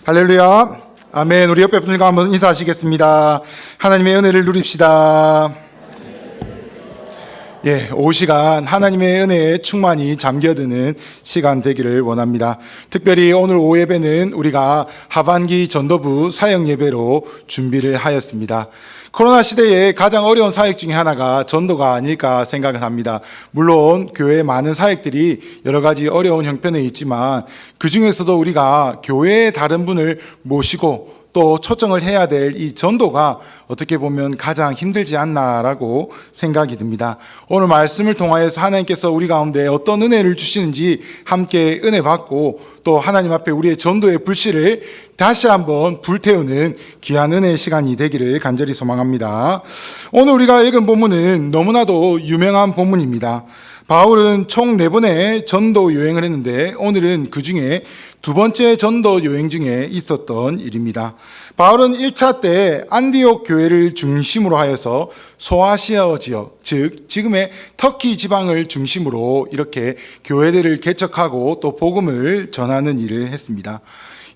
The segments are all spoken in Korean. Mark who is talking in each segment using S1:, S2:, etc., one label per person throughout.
S1: 할렐루야. 아멘. 우리 옆에 분들과 한번 인사하시겠습니다. 하나님의 은혜를 누립시다. 오후 시간 하나님의 은혜에 충만히 잠겨드는 시간 되기를 원합니다. 특별히 오늘 오후 예배는 우리가 하반기 전도부 사역 예배로 준비를 하였습니다. 코로나 시대에 가장 어려운 사역 중에 하나가 전도가 아닐까 생각을 합니다. 물론 교회의 많은 사역들이 여러 가지 어려운 형편에 있지만 그 중에서도 우리가 교회의 다른 분을 모시고 또 초청을 해야 될 이 전도가 어떻게 보면 가장 힘들지 않나라고 생각이 듭니다. 오늘 말씀을 통하여서 하나님께서 우리 가운데 어떤 은혜를 주시는지 함께 은혜 받고 또 하나님 앞에 우리의 전도의 불씨를 다시 한번 불태우는 귀한 은혜의 시간이 되기를 간절히 소망합니다. 오늘 우리가 읽은 본문은 너무나도 유명한 본문입니다. 바울은 총 4번의 전도 여행을 했는데 오늘은 그 중에 두 번째 전도 여행 중에 있었던 일입니다. 바울은 1차 때 안디옥 교회를 중심으로 하여서 소아시아 지역, 즉 지금의 터키 지방을 중심으로 이렇게 교회들을 개척하고 또 복음을 전하는 일을 했습니다.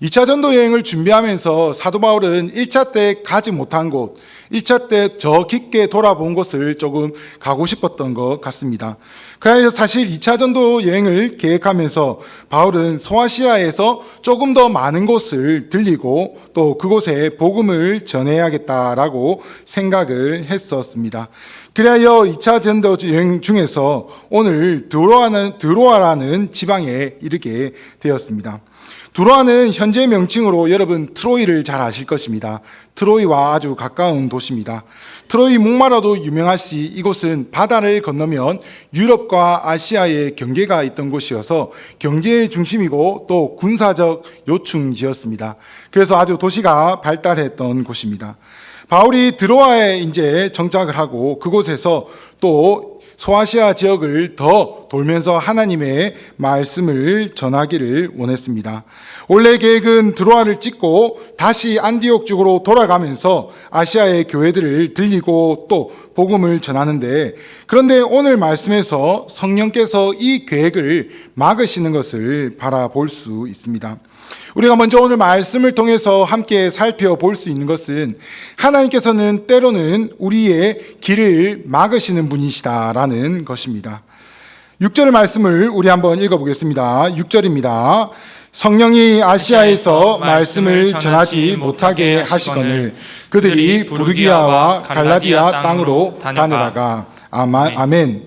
S1: 2차 전도 여행을 준비하면서 사도 바울은 1차 때 가지 못한 곳, 1차 때 저 깊게 돌아본 곳을 조금 가고 싶었던 것 같습니다. 그래서 사실 2차 전도 여행을 계획하면서 바울은 소아시아에서 조금 더 많은 곳을 들리고 또 그곳에 복음을 전해야겠다라고 생각을 했었습니다. 그래야 2차 전도 여행 중에서 오늘 드로아라는 지방에 이르게 되었습니다. 두로아는 현재 명칭으로 여러분 트로이를 잘 아실 것입니다. 트로이와 아주 가까운 도시입니다. 트로이 목마라도 유명하시 이곳은 바다를 건너면 유럽과 아시아의 경계가 있던 곳이어서 경제의 중심이고 또 군사적 요충지였습니다. 그래서 아주 도시가 발달했던 곳입니다. 바울이 드로아에 이제 정착을 하고 그곳에서 또 소아시아 지역을 더 돌면서 하나님의 말씀을 전하기를 원했습니다. 원래 계획은 드로아를 찍고 다시 안디옥 쪽으로 돌아가면서 아시아의 교회들을 들리고 또 복음을 전하는데, 그런데 오늘 말씀에서 성령께서 이 계획을 막으시는 것을 바라볼 수 있습니다. 우리가 먼저 오늘 말씀을 통해서 함께 살펴볼 수 있는 것은 하나님께서는 때로는 우리의 길을 막으시는 분이시다라는 것입니다. 6절 말씀을 우리 한번 읽어보겠습니다. 6절입니다. 성령이 아시아에서 말씀을 전하지 못하게 하시거늘 그들이 부르기아와 갈라디아 땅으로 다니다가. 아멘.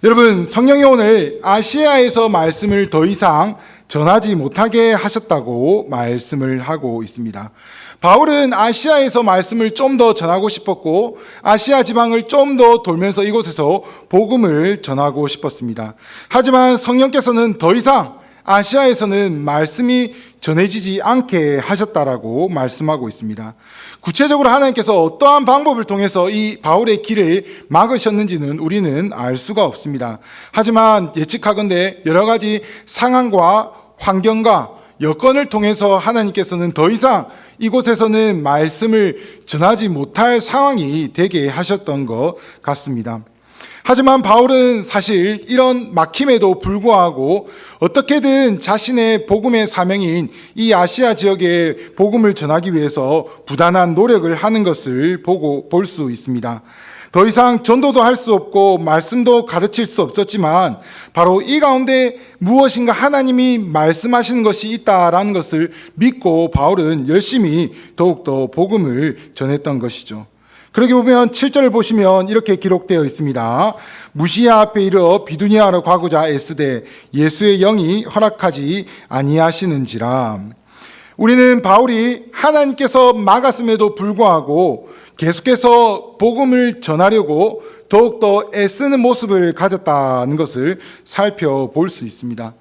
S1: 여러분, 성령이 오늘 아시아에서 말씀을 더 이상 전하지 못하게 하셨다고 말씀을 하고 있습니다. 바울은 아시아에서 말씀을 좀 더 전하고 싶었고 아시아 지방을 좀 더 돌면서 이곳에서 복음을 전하고 싶었습니다. 하지만 성령께서는 더 이상 아시아에서는 말씀이 전해지지 않게 하셨다라고 말씀하고 있습니다. 구체적으로 하나님께서 어떠한 방법을 통해서 이 바울의 길을 막으셨는지는 우리는 알 수가 없습니다. 하지만 예측하건대 여러 가지 상황과 환경과 여건을 통해서 하나님께서는 더 이상 이곳에서는 말씀을 전하지 못할 상황이 되게 하셨던 것 같습니다. 하지만 바울은 사실 이런 막힘에도 불구하고 어떻게든 자신의 복음의 사명인 이 아시아 지역에 복음을 전하기 위해서 부단한 노력을 하는 것을 볼 수 있습니다. 더 이상 전도도 할 수 없고 말씀도 가르칠 수 없었지만 바로 이 가운데 무엇인가 하나님이 말씀하시는 것이 있다라는 것을 믿고 바울은 열심히 더욱더 복음을 전했던 것이죠. 그러게 보면 7절을 보시면 이렇게 기록되어 있습니다. 무시야 앞에 이르러 비두니아로 가고자 애쓰되 예수의 영이 허락하지 아니하시는지라. 우리는 바울이 하나님께서 막았음에도 불구하고 계속해서 복음을 전하려고 더욱더 애쓰는 모습을 가졌다는 것을 살펴볼 수 있습니다.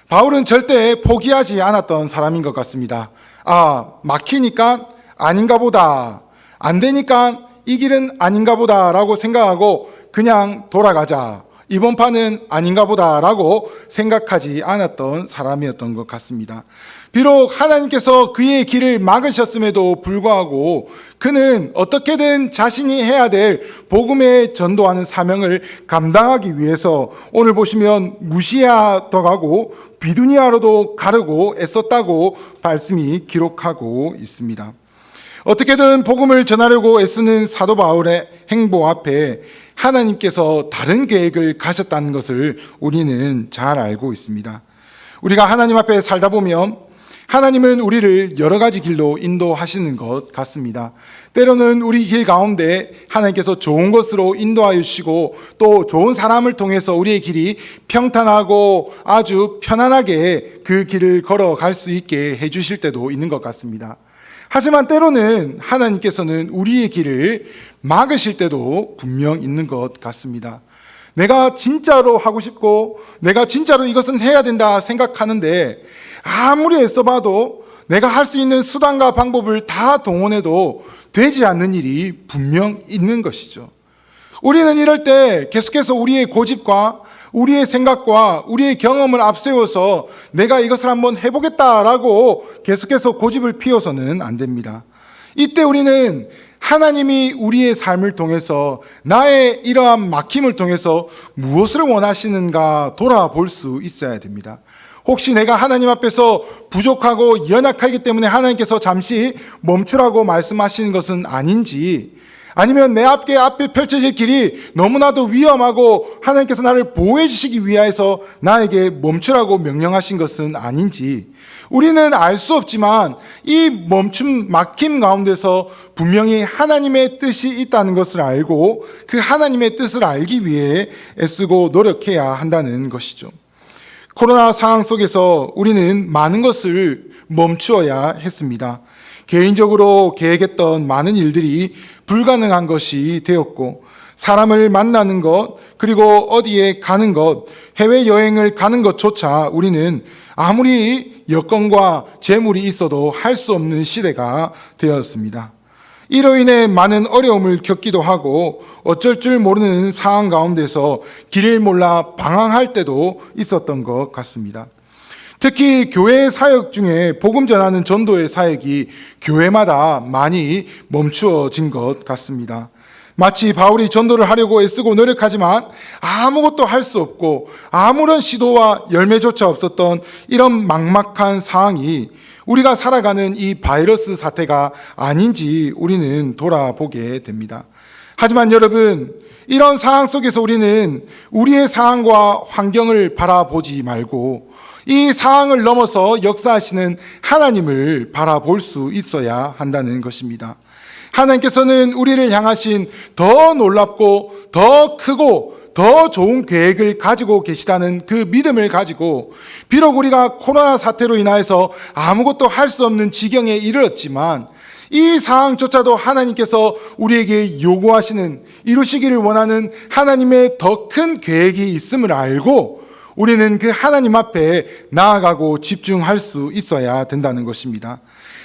S1: 바울은 절대 포기하지 않았던 사람인 것 같습니다. 막히니까 아닌가 보다, 안 되니까 이 길은 아닌가 보다라고 생각하고 그냥 돌아가자, 이번 판은 아닌가 보다라고 생각하지 않았던 사람이었던 것 같습니다. 비록 하나님께서 그의 길을 막으셨음에도 불구하고 그는 어떻게든 자신이 해야 될 복음의 전도하는 사명을 감당하기 위해서 오늘 보시면 무시하더가고 비두니아로도 가려고 애썼다고 말씀이 기록하고 있습니다. 어떻게든 복음을 전하려고 애쓰는 사도 바울의 행보 앞에 하나님께서 다른 계획을 가셨다는 것을 우리는 잘 알고 있습니다. 우리가 하나님 앞에 살다 보면 하나님은 우리를 여러 가지 길로 인도하시는 것 같습니다. 때로는 우리 길 가운데 하나님께서 좋은 것으로 인도하여 주시고 또 좋은 사람을 통해서 우리의 길이 평탄하고 아주 편안하게 그 길을 걸어갈 수 있게 해주실 때도 있는 것 같습니다. 하지만 때로는 하나님께서는 우리의 길을 막으실 때도 분명 있는 것 같습니다. 내가 진짜로 하고 싶고 내가 진짜로 이것은 해야 된다 생각하는데 아무리 애써봐도 내가 할 수 있는 수단과 방법을 다 동원해도 되지 않는 일이 분명 있는 것이죠. 우리는 이럴 때 계속해서 우리의 고집과 우리의 생각과 우리의 경험을 앞세워서 내가 이것을 한번 해보겠다라고 계속해서 고집을 피워서는 안 됩니다. 이때 우리는 하나님이 우리의 삶을 통해서 나의 이러한 막힘을 통해서 무엇을 원하시는가 돌아볼 수 있어야 됩니다. 혹시 내가 하나님 앞에서 부족하고 연약하기 때문에 하나님께서 잠시 멈추라고 말씀하시는 것은 아닌지, 아니면 내 앞에 펼쳐질 길이 너무나도 위험하고 하나님께서 나를 보호해 주시기 위해서 나에게 멈추라고 명령하신 것은 아닌지 우리는 알 수 없지만 이 막힘 가운데서 분명히 하나님의 뜻이 있다는 것을 알고 그 하나님의 뜻을 알기 위해 애쓰고 노력해야 한다는 것이죠. 코로나 상황 속에서 우리는 많은 것을 멈추어야 했습니다. 개인적으로 계획했던 많은 일들이 불가능한 것이 되었고, 사람을 만나는 것, 그리고 어디에 가는 것, 해외여행을 가는 것조차 우리는 아무리 여건과 재물이 있어도 할 수 없는 시대가 되었습니다. 이로 인해 많은 어려움을 겪기도 하고 어쩔 줄 모르는 상황 가운데서 길을 몰라 방황할 때도 있었던 것 같습니다. 특히 교회 사역 중에 복음 전하는 전도의 사역이 교회마다 많이 멈추어진 것 같습니다. 마치 바울이 전도를 하려고 애쓰고 노력하지만 아무것도 할 수 없고 아무런 시도와 열매조차 없었던 이런 막막한 상황이 우리가 살아가는 이 바이러스 사태가 아닌지 우리는 돌아보게 됩니다. 하지만 여러분, 이런 상황 속에서 우리는 우리의 상황과 환경을 바라보지 말고 이 상황을 넘어서 역사하시는 하나님을 바라볼 수 있어야 한다는 것입니다. 하나님께서는 우리를 향하신 더 놀랍고 더 크고 더 좋은 계획을 가지고 계시다는 그 믿음을 가지고 비록 우리가 코로나 사태로 인하여서 아무것도 할 수 없는 지경에 이르렀지만 이 상황조차도 하나님께서 우리에게 요구하시는 이루시기를 원하는 하나님의 더 큰 계획이 있음을 알고 우리는 그 하나님 앞에 나아가고 집중할 수 있어야 된다는 것입니다.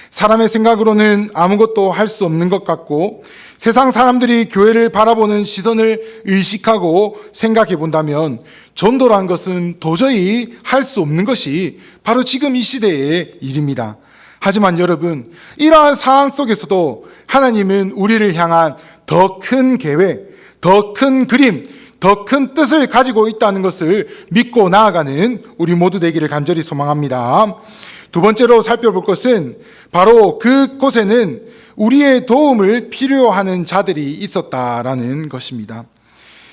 S1: 사람의 생각으로는 아무것도 할 수 없는 것 같고 세상 사람들이 교회를 바라보는 시선을 의식하고 생각해 본다면 전도란 것은 도저히 할 수 없는 것이 바로 지금 이 시대의 일입니다. 하지만 여러분, 이러한 상황 속에서도 하나님은 우리를 향한 더 큰 계획, 더 큰 그림, 더 큰 뜻을 가지고 있다는 것을 믿고 나아가는 우리 모두 되기를 간절히 소망합니다. 두 번째로 살펴볼 것은 바로 그곳에는 우리의 도움을 필요하는 자들이 있었다라는 것입니다.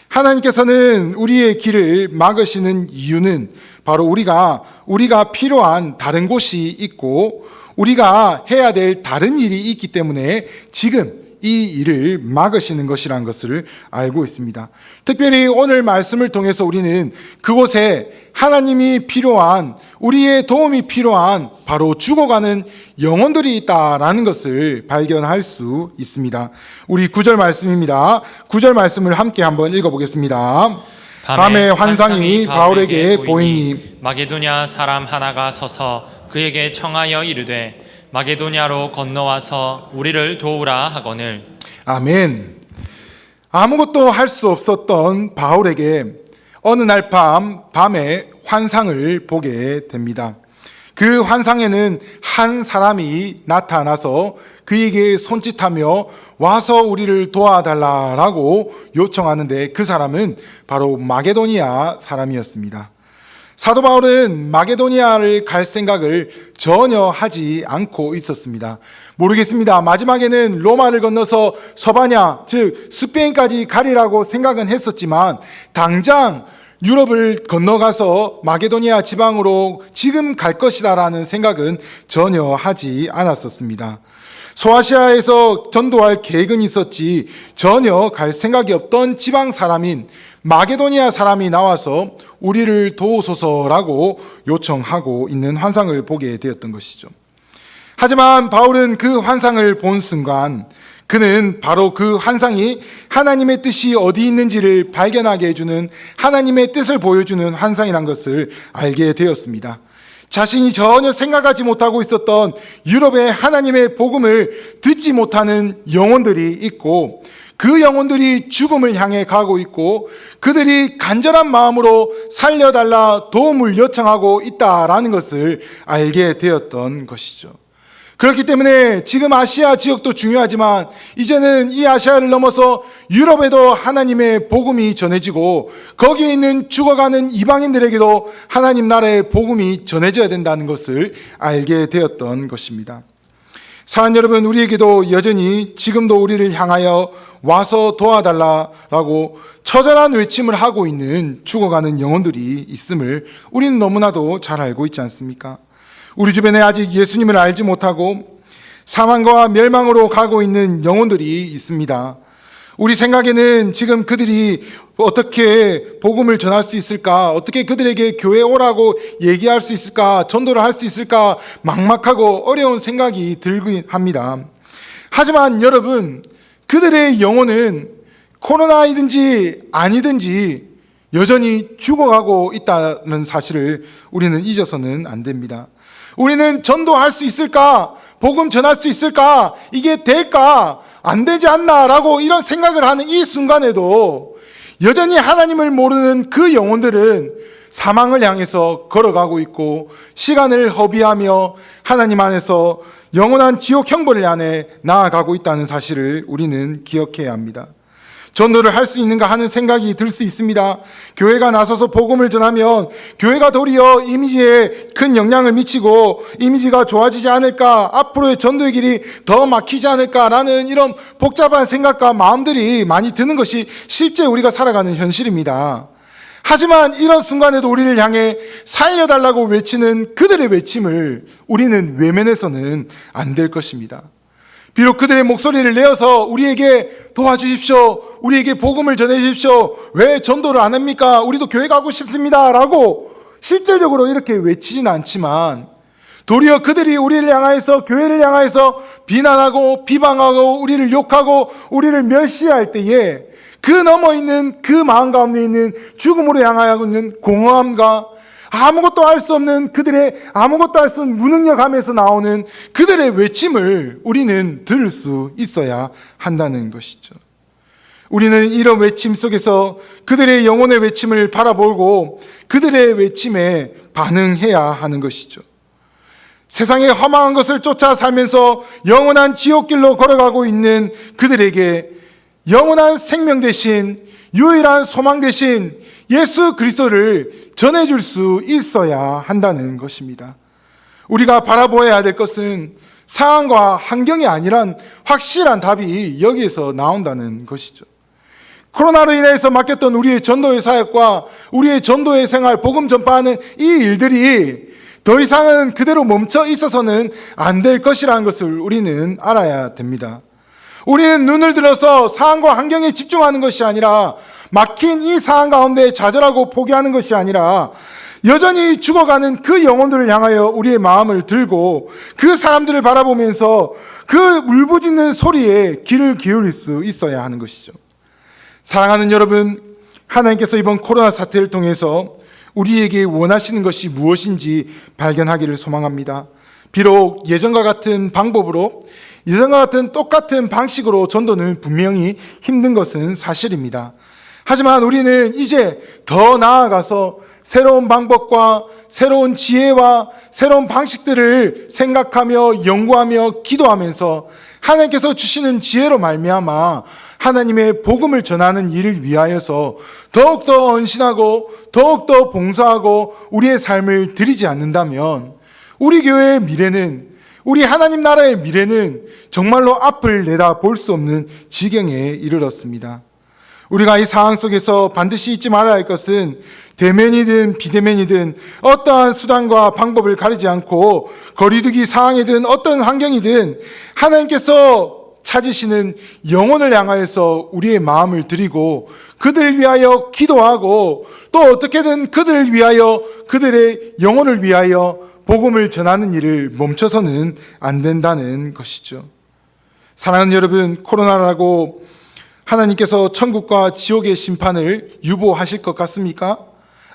S1: 하나님께서는 우리의 길을 막으시는 이유는 바로 우리가 필요한 다른 곳이 있고 우리가 해야 될 다른 일이 있기 때문에 지금 이 일을 막으시는 것이라는 것을 알고 있습니다. 특별히 오늘 말씀을 통해서 우리는 그곳에 하나님이 필요한, 우리의 도움이 필요한 바로 죽어가는 영혼들이 있다라는 것을 발견할 수 있습니다. 우리 9절 말씀입니다. 9절 말씀을 함께 한번 읽어보겠습니다. 밤에 환상이 바울에게 보이니
S2: 마게도냐 사람 하나가 서서 그에게 청하여 이르되 마게도냐로 건너와서 우리를 도우라 하거늘.
S1: 아멘. 아무것도 할 수 없었던 바울에게 어느 날 밤에 환상을 보게 됩니다. 그 환상에는 한 사람이 나타나서 그에게 손짓하며 와서 우리를 도와달라라고 요청하는데, 그 사람은 바로 마게도니아 사람이었습니다. 사도 바울은 마게도니아를 갈 생각을 전혀 하지 않고 있었습니다. 모르겠습니다. 마지막에는 로마를 건너서 서바냐, 즉 스페인까지 가리라고 생각은 했었지만, 당장 유럽을 건너가서 마게도니아 지방으로 지금 갈 것이다라는 생각은 전혀 하지 않았었습니다. 소아시아에서 전도할 계획은 있었지 전혀 갈 생각이 없던 지방 사람인 마게도니아 사람이 나와서 우리를 도우소서라고 요청하고 있는 환상을 보게 되었던 것이죠. 하지만 바울은 그 환상을 본 순간 그는 바로 그 환상이 하나님의 뜻이 어디 있는지를 발견하게 해주는, 하나님의 뜻을 보여주는 환상이란 것을 알게 되었습니다. 자신이 전혀 생각하지 못하고 있었던 유럽의 하나님의 복음을 듣지 못하는 영혼들이 있고, 그 영혼들이 죽음을 향해 가고 있고, 그들이 간절한 마음으로 살려달라 도움을 요청하고 있다라는 것을 알게 되었던 것이죠. 그렇기 때문에 지금 아시아 지역도 중요하지만 이제는 이 아시아를 넘어서 유럽에도 하나님의 복음이 전해지고, 거기에 있는 죽어가는 이방인들에게도 하나님 나라의 복음이 전해져야 된다는 것을 알게 되었던 것입니다. 사랑하는 여러분, 우리에게도 여전히 지금도 우리를 향하여 와서 도와달라라고 처절한 외침을 하고 있는 죽어가는 영혼들이 있음을 우리는 너무나도 잘 알고 있지 않습니까? 우리 주변에 아직 예수님을 알지 못하고 사망과 멸망으로 가고 있는 영혼들이 있습니다. 우리 생각에는 지금 그들이 어떻게 복음을 전할 수 있을까? 어떻게 그들에게 교회 오라고 얘기할 수 있을까? 전도를 할 수 있을까? 막막하고 어려운 생각이 들긴 합니다. 하지만 여러분, 그들의 영혼은 코로나이든지 아니든지 여전히 죽어가고 있다는 사실을 우리는 잊어서는 안 됩니다. 우리는 전도할 수 있을까? 복음 전할 수 있을까? 이게 될까? 안 되지 않나? 라고 이런 생각을 하는 이 순간에도 여전히 하나님을 모르는 그 영혼들은 사망을 향해서 걸어가고 있고, 시간을 허비하며 하나님 안에서 영원한 지옥 형벌을 향해 나아가고 있다는 사실을 우리는 기억해야 합니다. 전도를 할 수 있는가 하는 생각이 들 수 있습니다. 교회가 나서서 복음을 전하면 교회가 도리어 이미지에 큰 영향을 미치고 이미지가 좋아지지 않을까, 앞으로의 전도의 길이 더 막히지 않을까라는 이런 복잡한 생각과 마음들이 많이 드는 것이 실제 우리가 살아가는 현실입니다. 하지만 이런 순간에도 우리를 향해 살려달라고 외치는 그들의 외침을 우리는 외면해서는 안 될 것입니다. 비록 그들의 목소리를 내어서 우리에게 도와주십시오, 우리에게 복음을 전해주십시오, 왜 전도를 안 합니까? 우리도 교회 가고 싶습니다 라고 실질적으로 이렇게 외치진 않지만, 도리어 그들이 우리를 향하여서, 교회를 향하여서 비난하고 비방하고 우리를 욕하고 우리를 멸시할 때에 그 넘어 있는 그 마음 가운데 있는 죽음으로 향하여 있는 공허함과 아무것도 할 수 없는 그들의 아무것도 할 수 없는 무능력함에서 나오는 그들의 외침을 우리는 들을 수 있어야 한다는 것이죠. 우리는 이런 외침 속에서 그들의 영혼의 외침을 바라보고 그들의 외침에 반응해야 하는 것이죠. 세상의 허망한 것을 쫓아 살면서 영원한 지옥길로 걸어가고 있는 그들에게 영원한 생명 대신, 유일한 소망 대신 예수 그리스도를 전해줄 수 있어야 한다는 것입니다. 우리가 바라보아야 될 것은 상황과 환경이 아니란 확실한 답이 여기에서 나온다는 것이죠. 코로나로 인해서 맡겼던 우리의 전도의 사역과 우리의 전도의 생활, 복음 전파하는 이 일들이 더 이상은 그대로 멈춰 있어서는 안 될 것이라는 것을 우리는 알아야 됩니다. 우리는 눈을 들어서 상황과 환경에 집중하는 것이 아니라, 막힌 이 상황 가운데 좌절하고 포기하는 것이 아니라, 여전히 죽어가는 그 영혼들을 향하여 우리의 마음을 들고 그 사람들을 바라보면서 그 울부짖는 소리에 귀를 기울일 수 있어야 하는 것이죠. 사랑하는 여러분, 하나님께서 이번 코로나 사태를 통해서 우리에게 원하시는 것이 무엇인지 발견하기를 소망합니다. 비록 예전과 같은 방법으로, 예전과 같은 똑같은 방식으로 전도는 분명히 힘든 것은 사실입니다. 하지만 우리는 이제 더 나아가서 새로운 방법과 새로운 지혜와 새로운 방식들을 생각하며 연구하며 기도하면서 하나님께서 주시는 지혜로 말미암아 하나님의 복음을 전하는 일을 위하여서 더욱더 헌신하고 더욱더 봉사하고 우리의 삶을 드리지 않는다면 우리 교회의 미래는, 우리 하나님 나라의 미래는 정말로 앞을 내다볼 수 없는 지경에 이르렀습니다. 우리가 이 상황 속에서 반드시 잊지 말아야 할 것은 대면이든 비대면이든 어떠한 수단과 방법을 가리지 않고 거리두기 상황이든 어떤 환경이든 하나님께서 찾으시는 영혼을 향하여서 우리의 마음을 드리고 그들을 위하여 기도하고 또 어떻게든 그들을 위하여, 그들의 영혼을 위하여 복음을 전하는 일을 멈춰서는 안 된다는 것이죠. 사랑하는 여러분, 코로나라고 하나님께서 천국과 지옥의 심판을 유보하실 것 같습니까?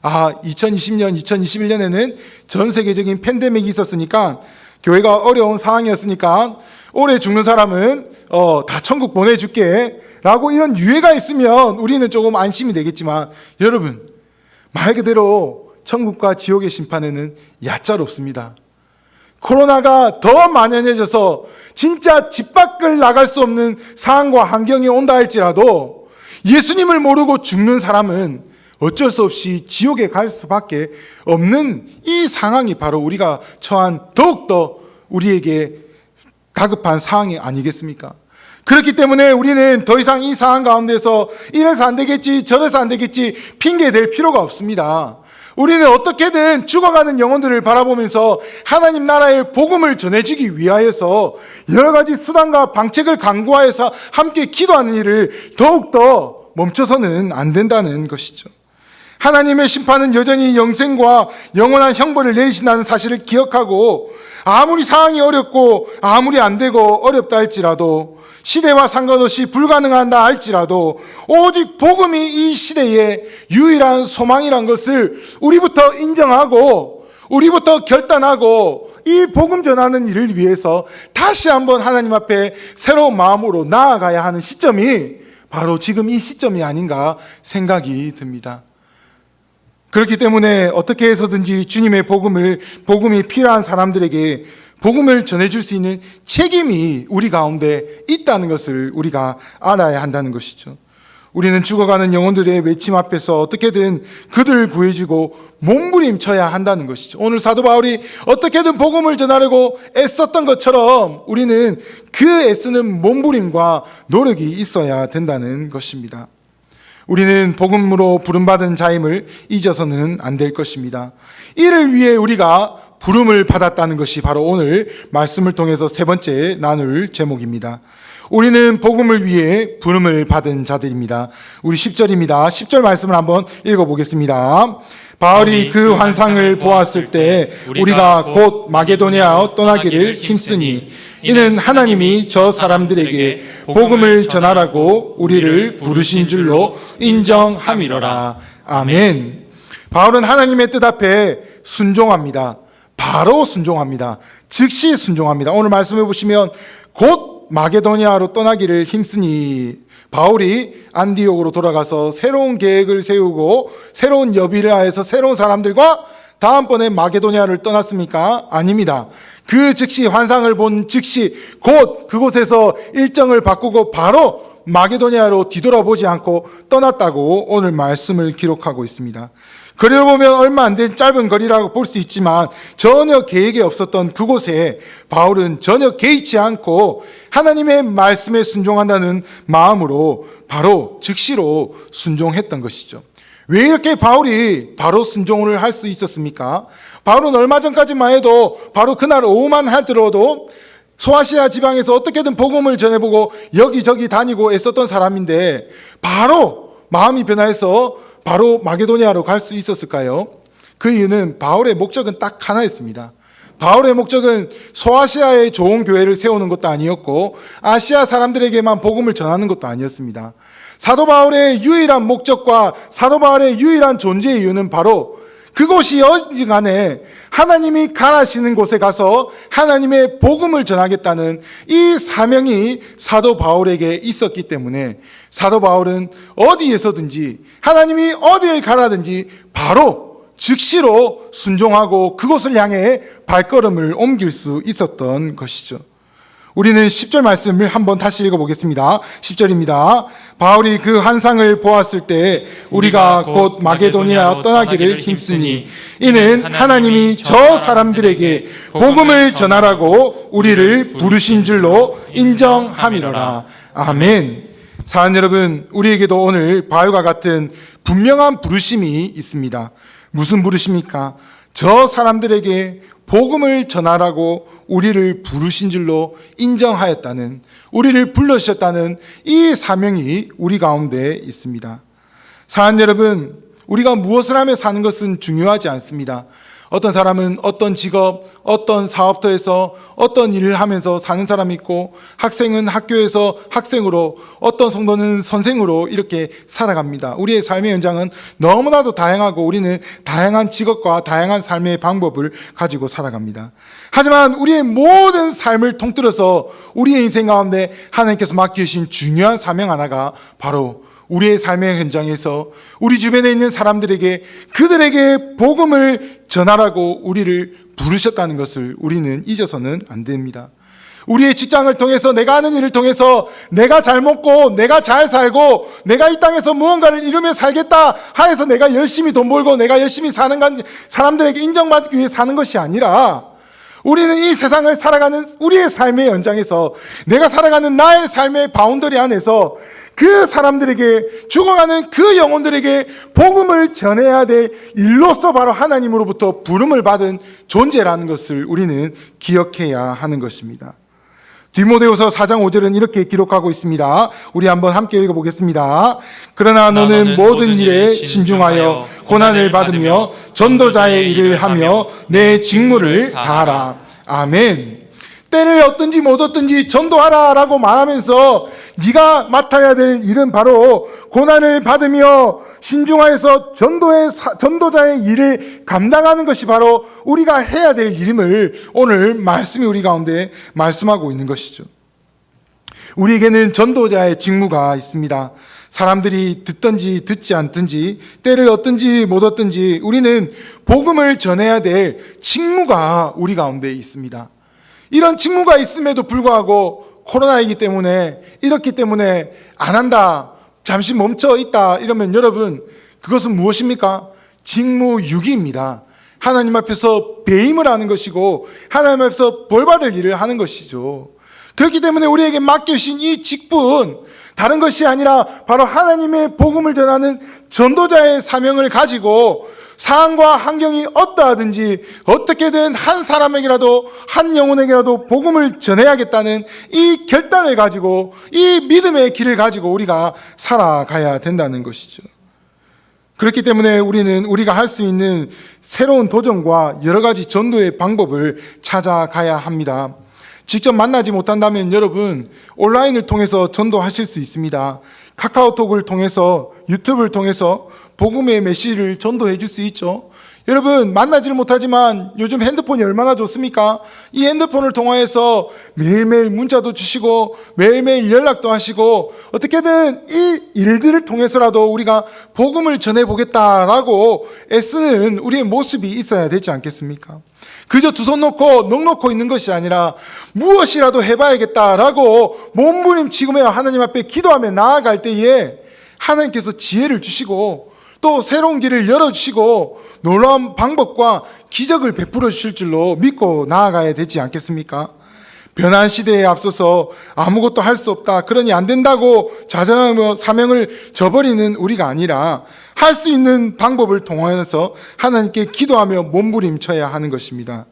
S1: 2020년, 2021년에는 전 세계적인 팬데믹이 있었으니까 교회가 어려운 상황이었으니까 올해 죽는 사람은 다 천국 보내줄게 라고 이런 유예가 있으면 우리는 조금 안심이 되겠지만 여러분, 말 그대로 천국과 지옥의 심판에는 얕짤없습니다. 코로나가 더 만연해져서 진짜 집 밖을 나갈 수 없는 상황과 환경이 온다 할지라도 예수님을 모르고 죽는 사람은 어쩔 수 없이 지옥에 갈 수밖에 없는 이 상황이 바로 우리가 처한 더욱더 우리에게 다급한 상황이 아니겠습니까? 그렇기 때문에 우리는 더 이상 이 상황 가운데서 이래서 안 되겠지, 저래서 안 되겠지 핑계 댈 필요가 없습니다. 우리는 어떻게든 죽어가는 영혼들을 바라보면서 하나님 나라의 복음을 전해주기 위하여서 여러 가지 수단과 방책을 강구하여서 함께 기도하는 일을 더욱더 멈춰서는 안 된다는 것이죠. 하나님의 심판은 여전히 영생과 영원한 형벌을 내리신다는 사실을 기억하고 아무리 상황이 어렵고 아무리 안 되고 어렵다 할지라도 시대와 상관없이 불가능하다 할지라도 오직 복음이 이 시대의 유일한 소망이란 것을 우리부터 인정하고 우리부터 결단하고 이 복음 전하는 일을 위해서 다시 한번 하나님 앞에 새로운 마음으로 나아가야 하는 시점이 바로 지금 이 시점이 아닌가 생각이 듭니다. 그렇기 때문에 어떻게 해서든지 주님의 복음이 필요한 사람들에게 복음을 전해줄 수 있는 책임이 우리 가운데 있다는 것을 우리가 알아야 한다는 것이죠. 우리는 죽어가는 영혼들의 외침 앞에서 어떻게든 그들을 구해주고 몸부림쳐야 한다는 것이죠. 오늘 사도 바울이 어떻게든 복음을 전하려고 애썼던 것처럼 우리는 그 애쓰는 몸부림과 노력이 있어야 된다는 것입니다. 우리는 복음으로 부름받은 자임을 잊어서는 안 될 것입니다. 이를 위해 우리가 부름을 받았다는 것이 바로 오늘 말씀을 통해서 세 번째 나눌 제목입니다. 우리는 복음을 위해 부름을 받은 자들입니다. 우리 10절입니다. 10절 말씀을 한번 읽어보겠습니다. 바울이 그 환상을 보았을 때 우리가 곧 마게도냐로 떠나기를 힘쓰니 이는 하나님이 저 사람들에게 복음을 전하라고 우리를 부르신 줄로 인정함이로라. 아멘. 바울은 하나님의 뜻 앞에 순종합니다. 바로 순종합니다. 즉시 순종합니다. 오늘 말씀해 보시면 곧 마게도냐로 떠나기를 힘쓰니 바울이 안디옥으로 돌아가서 새로운 계획을 세우고 새로운 여비를 하여서 새로운 사람들과 다음번에 마게도냐를 떠났습니까? 아닙니다. 그 즉시 환상을 본 즉시 곧 그곳에서 일정을 바꾸고 바로 마게도냐로 뒤돌아보지 않고 떠났다고 오늘 말씀을 기록하고 있습니다. 거리를 보면 얼마 안 된 짧은 거리라고 볼 수 있지만 전혀 계획이 없었던 그곳에 바울은 전혀 개의치 않고 하나님의 말씀에 순종한다는 마음으로 바로 즉시로 순종했던 것이죠. 왜 이렇게 바울이 바로 순종을 할 수 있었습니까? 바울은 얼마 전까지만 해도 바로 그날 오후만 하더라도 소아시아 지방에서 어떻게든 복음을 전해보고 여기저기 다니고 애썼던 사람인데 바로 마음이 변해서 바로 마게도냐로 갈 수 있었을까요? 그 이유는 바울의 목적은 딱 하나였습니다. 바울의 목적은 소아시아에 좋은 교회를 세우는 것도 아니었고 아시아 사람들에게만 복음을 전하는 것도 아니었습니다. 사도 바울의 유일한 목적과 사도 바울의 유일한 존재의 이유는 바로 그곳이 어디간에 하나님이 가라시는 곳에 가서 하나님의 복음을 전하겠다는 이 사명이 사도 바울에게 있었기 때문에 사도 바울은 어디에서든지 하나님이 어디에 가라든지 바로 즉시로 순종하고 그곳을 향해 발걸음을 옮길 수 있었던 것이죠. 우리는 10절 말씀을 한번 다시 읽어보겠습니다. 10절입니다. 바울이 그 환상을 보았을 때 우리가 곧 마게도니아 떠나기를 힘쓰니 이는 하나님이 저 사람들에게 복음을 전하라고 우리를 부르신 줄로 인정함이로라. 아멘. 사랑 여러분, 우리에게도 오늘 바울과 같은 분명한 부르심이 있습니다. 무슨 부르심입니까? 저 사람들에게 복음을 전하라고 우리를 부르신 줄로 인정하였다는, 우리를 불러주셨다는 이 사명이 우리 가운데 있습니다. 사랑 여러분, 우리가 무엇을 하며 사는 것은 중요하지 않습니다. 어떤 사람은 어떤 직업, 어떤 사업터에서 어떤 일을 하면서 사는 사람이 있고, 학생은 학교에서 학생으로, 어떤 성도는 선생으로 이렇게 살아갑니다. 우리의 삶의 현장은 너무나도 다양하고 우리는 다양한 직업과 다양한 삶의 방법을 가지고 살아갑니다. 하지만 우리의 모든 삶을 통틀어서 우리의 인생 가운데 하나님께서 맡기신 중요한 사명 하나가 바로 우리의 삶의 현장에서 우리 주변에 있는 사람들에게 그들에게 복음을 전하라고 우리를 부르셨다는 것을 우리는 잊어서는 안 됩니다. 우리의 직장을 통해서, 내가 하는 일을 통해서 내가 잘 먹고 내가 잘 살고 내가 이 땅에서 무언가를 이루며 살겠다 하여서 내가 열심히 돈 벌고 내가 열심히 사는 건 사람들에게 인정받기 위해 사는 것이 아니라, 우리는 이 세상을 살아가는 우리의 삶의 연장에서 내가 살아가는 나의 삶의 바운더리 안에서 그 사람들에게, 죽어가는 그 영혼들에게 복음을 전해야 될 일로서 바로 하나님으로부터 부름을 받은 존재라는 것을 우리는 기억해야 하는 것입니다. 디모데후서 4장 5절은 이렇게 기록하고 있습니다. 우리 한번 함께 읽어보겠습니다. 그러나 너는 모든 일에 신중하여 고난을 받으며 전도자의 일을 하며 내 직무를 다하라. 아멘. 때를 얻든지 못 얻든지 전도하라 라고 말하면서 네가 맡아야 될 일은 바로 고난을 받으며 신중하여서 전도자의 일을 감당하는 것이 바로 우리가 해야 될 일임을 오늘 말씀이 우리 가운데 말씀하고 있는 것이죠. 우리에게는 전도자의 직무가 있습니다. 사람들이 듣든지 듣지 않든지, 때를 얻든지 못 얻든지 우리는 복음을 전해야 될 직무가 우리 가운데 있습니다. 이런 직무가 있음에도 불구하고 코로나이기 때문에, 이렇기 때문에 안 한다, 잠시 멈춰 있다 이러면 여러분, 그것은 무엇입니까? 직무유기입니다. 하나님 앞에서 배임을 하는 것이고 하나님 앞에서 벌받을 일을 하는 것이죠. 그렇기 때문에 우리에게 맡겨주신 이 직분, 다른 것이 아니라 바로 하나님의 복음을 전하는 전도자의 사명을 가지고 상황과 환경이 어떠하든지 어떻게든 한 사람에게라도, 한 영혼에게라도 복음을 전해야겠다는 이 결단을 가지고, 이 믿음의 길을 가지고 우리가 살아가야 된다는 것이죠. 그렇기 때문에 우리는 우리가 할 수 있는 새로운 도전과 여러 가지 전도의 방법을 찾아가야 합니다. 직접 만나지 못한다면 여러분, 온라인을 통해서 전도하실 수 있습니다. 카카오톡을 통해서, 유튜브를 통해서 복음의 메시지를 전도해 줄 수 있죠. 여러분, 만나지를 못하지만 요즘 핸드폰이 얼마나 좋습니까? 이 핸드폰을 통해서 매일매일 문자도 주시고 매일매일 연락도 하시고 어떻게든 이 일들을 통해서라도 우리가 복음을 전해보겠다라고 애쓰는 우리의 모습이 있어야 되지 않겠습니까? 그저 두 손 놓고 넋 놓고 있는 것이 아니라 무엇이라도 해봐야겠다라고 몸부림치며 하나님 앞에 기도하며 나아갈 때에 하나님께서 지혜를 주시고 또 새로운 길을 열어주시고 놀라운 방법과 기적을 베풀어 주실 줄로 믿고 나아가야 되지 않겠습니까? 변한 시대에 앞서서 아무것도 할 수 없다, 그러니 안 된다고 좌절하며 사명을 저버리는 우리가 아니라 할 수 있는 방법을 통하여서 하나님께 기도하며 몸부림쳐야 하는 것입니다.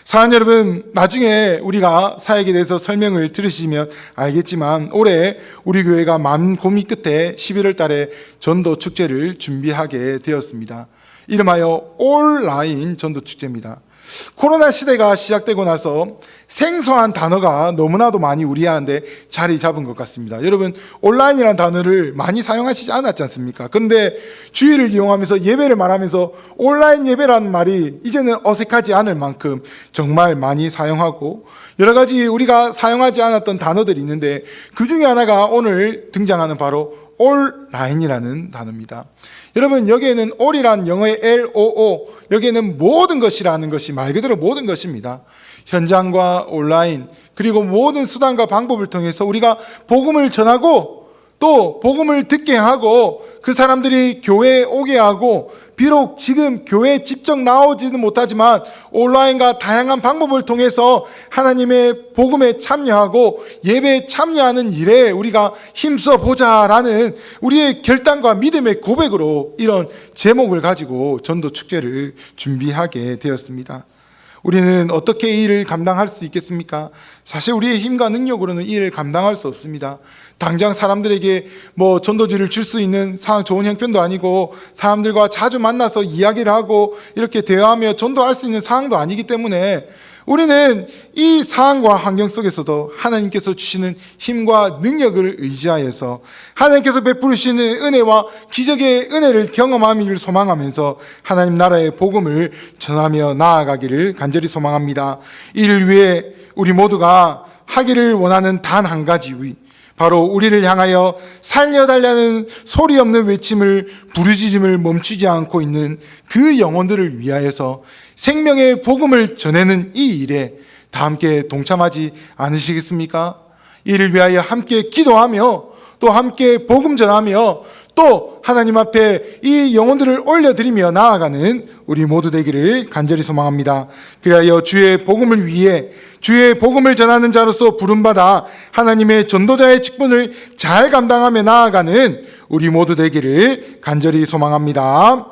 S1: 사랑하는 여러분, 나중에 우리가 사역에 대해서 설명을 들으시면 알겠지만 올해 우리 교회가 많은 고민 끝에 11월 달에 전도 축제를 준비하게 되었습니다. 이름하여 온라인 전도 축제입니다. 코로나 시대가 시작되고 나서 생소한 단어가 너무나도 많이 우리한테 자리 잡은 것 같습니다. 여러분, 온라인이라는 단어를 많이 사용하시지 않았지 않습니까? 그런데 주의를 이용하면서 예배를 말하면서 온라인 예배라는 말이 이제는 어색하지 않을 만큼 정말 많이 사용하고 여러 가지 우리가 사용하지 않았던 단어들이 있는데 그 중에 하나가 오늘 등장하는 바로 온라인이라는 단어입니다. 여러분, 여기에는 all이란 영어의 LOO, 여기에는 모든 것이라는 것이 말 그대로 모든 것입니다. 현장과 온라인, 그리고 모든 수단과 방법을 통해서 우리가 복음을 전하고 또 복음을 듣게 하고 그 사람들이 교회에 오게 하고, 비록 지금 교회에 직접 나오지는 못하지만 온라인과 다양한 방법을 통해서 하나님의 복음에 참여하고 예배에 참여하는 일에 우리가 힘써 보자라는 우리의 결단과 믿음의 고백으로 이런 제목을 가지고 전도 축제를 준비하게 되었습니다. 우리는 어떻게 이 일을 감당할 수 있겠습니까? 사실 우리의 힘과 능력으로는 이 일을 감당할 수 없습니다. 당장 사람들에게 전도지를 줄 수 있는 좋은 형편도 아니고, 사람들과 자주 만나서 이야기를 하고 이렇게 대화하며 전도할 수 있는 상황도 아니기 때문에 우리는 이 상황과 환경 속에서도 하나님께서 주시는 힘과 능력을 의지하여서 하나님께서 베푸시는 은혜와 기적의 은혜를 경험하기를 소망하면서 하나님 나라의 복음을 전하며 나아가기를 간절히 소망합니다. 이를 위해 우리 모두가 하기를 원하는 단 한 가지, 바로 우리를 향하여 살려달라는 소리 없는 외침을, 부르짖음을 멈추지 않고 있는 그 영혼들을 위하여서 생명의 복음을 전하는 이 일에 다 함께 동참하지 않으시겠습니까? 이를 위하여 함께 기도하며 또 함께 복음 전하며 또 하나님 앞에 이 영혼들을 올려드리며 나아가는 우리 모두 되기를 간절히 소망합니다. 그리하여 주의 복음을 위해 주의 복음을 전하는 자로서 부름받아 하나님의 전도자의 직분을 잘 감당하며 나아가는 우리 모두 되기를 간절히 소망합니다.